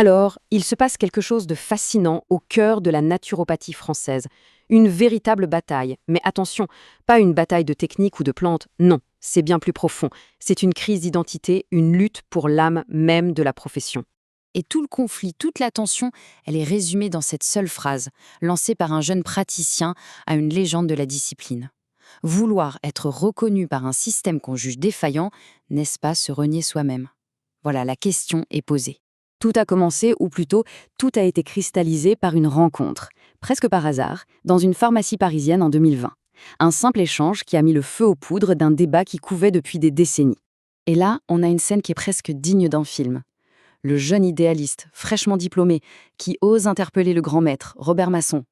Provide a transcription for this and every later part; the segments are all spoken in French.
Alors, il se passe quelque chose de fascinant au cœur de la naturopathie française. Une véritable bataille. Mais attention, pas une bataille de technique ou de plantes, non, c'est bien plus profond. C'est une crise d'identité, une lutte pour l'âme même de la profession. Et tout le conflit, toute la tension, elle est résumée dans cette seule phrase, lancée par un jeune praticien à une légende de la discipline. Vouloir être reconnu par un système qu'on juge défaillant, n'est-ce pas se renier soi-même? Voilà, la question est posée. Tout a commencé, ou plutôt, tout a été cristallisé par une rencontre, presque par hasard, dans une pharmacie parisienne en 2020. Un simple échange qui a mis le feu aux poudres d'un débat qui couvait depuis des décennies. Et là, on a une scène qui est presque digne d'un film. Le jeune idéaliste, fraîchement diplômé, qui ose interpeller le grand maître, Robert Masson.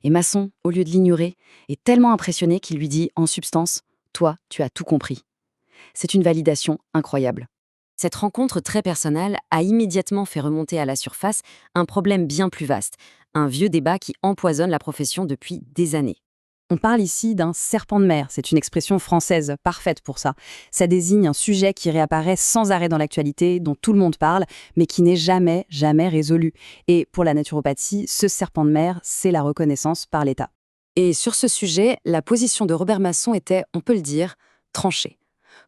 Et Masson, au lieu de l'ignorer, est tellement impressionné qu'il lui dit, en substance, « Toi, tu as tout compris ». C'est une validation incroyable. Cette rencontre très personnelle a immédiatement fait remonter à la surface un problème bien plus vaste, un vieux débat qui empoisonne la profession depuis des années. On parle ici d'un serpent de mer, c'est une expression française parfaite pour ça. Ça désigne un sujet qui réapparaît sans arrêt dans l'actualité, dont tout le monde parle, mais qui n'est jamais, jamais résolu. Et pour la naturopathie, ce serpent de mer, c'est la reconnaissance par l'État. Et sur ce sujet, la position de Robert Masson était, on peut le dire, tranchée.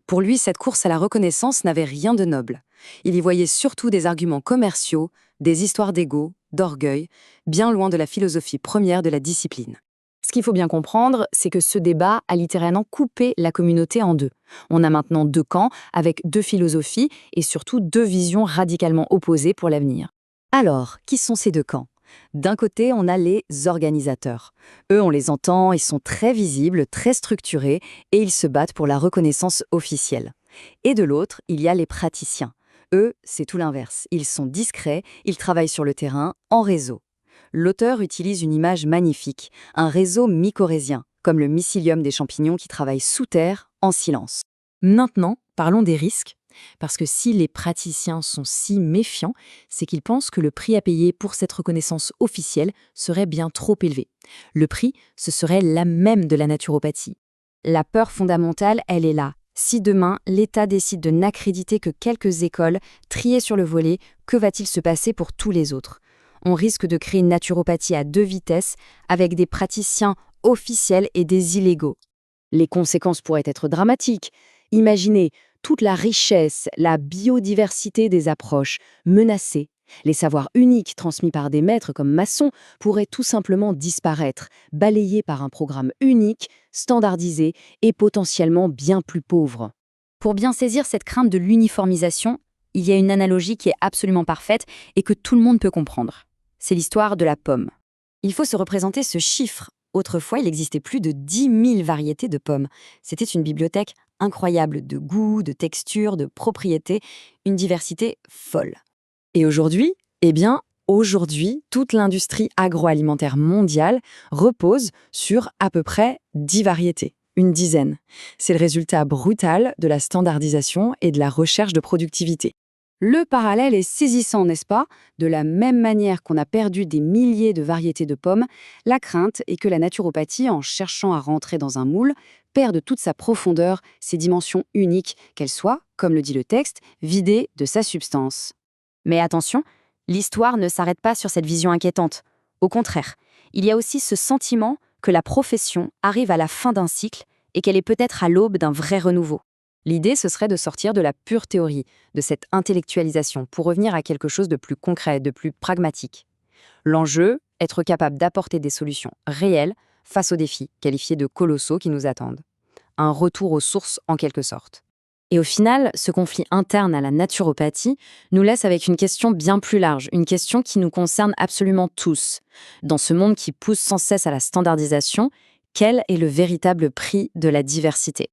Pour lui, cette course à la reconnaissance n'avait rien de noble. Il y voyait surtout des arguments commerciaux, des histoires d'ego, d'orgueil, bien loin de la philosophie première de la discipline. Ce qu'il faut bien comprendre, c'est que ce débat a littéralement coupé la communauté en deux. On a maintenant deux camps, avec deux philosophies et surtout deux visions radicalement opposées pour l'avenir. Alors, qui sont ces deux camps? D'un côté, on a les organisateurs. Eux, on les entend, ils sont très visibles, très structurés, et ils se battent pour la reconnaissance officielle. Et de l'autre, il y a les praticiens. Eux, c'est tout l'inverse. Ils sont discrets, ils travaillent sur le terrain, en réseau. L'auteur utilise une image magnifique, un réseau mycorhizien, comme le mycélium des champignons qui travaillent sous terre, en silence. Maintenant, parlons des risques, parce que si les praticiens sont si méfiants, c'est qu'ils pensent que le prix à payer pour cette reconnaissance officielle serait bien trop élevé. Le prix, ce serait l'âme même de la naturopathie. La peur fondamentale, elle est là. Si demain, l'État décide de n'accréditer que quelques écoles, triées sur le volet, que va-t-il se passer pour tous les autres? On risque de créer une naturopathie à deux vitesses, avec des praticiens officiels et des illégaux. Les conséquences pourraient être dramatiques. Imaginez toute la richesse, la biodiversité des approches menacées. Les savoirs uniques transmis par des maîtres comme Masson pourraient tout simplement disparaître, balayés par un programme unique, standardisé et potentiellement bien plus pauvre. Pour bien saisir cette crainte de l'uniformisation, il y a une analogie qui est absolument parfaite et que tout le monde peut comprendre. C'est l'histoire de la pomme. Il faut se représenter ce chiffre. Autrefois, il existait plus de 10 000 variétés de pommes. C'était une bibliothèque incroyable de goûts, de textures, de propriétés, une diversité folle. Et aujourd'hui, aujourd'hui, toute l'industrie agroalimentaire mondiale repose sur à peu près 10 variétés, une dizaine. C'est le résultat brutal de la standardisation et de la recherche de productivité. Le parallèle est saisissant, n'est-ce pas? De la même manière qu'on a perdu des milliers de variétés de pommes, la crainte est que la naturopathie, en cherchant à rentrer dans un moule, perde toute sa profondeur, ses dimensions uniques, qu'elle soit, comme le dit le texte, vidée de sa substance. Mais attention, l'histoire ne s'arrête pas sur cette vision inquiétante. Au contraire, il y a aussi ce sentiment que la profession arrive à la fin d'un cycle et qu'elle est peut-être à l'aube d'un vrai renouveau. L'idée, ce serait de sortir de la pure théorie, de cette intellectualisation, pour revenir à quelque chose de plus concret, de plus pragmatique. L'enjeu, être capable d'apporter des solutions réelles face aux défis, qualifiés de colossaux qui nous attendent. Un retour aux sources en quelque sorte. Et au final, ce conflit interne à la naturopathie nous laisse avec une question bien plus large, une question qui nous concerne absolument tous. Dans ce monde qui pousse sans cesse à la standardisation, quel est le véritable prix de la diversité ?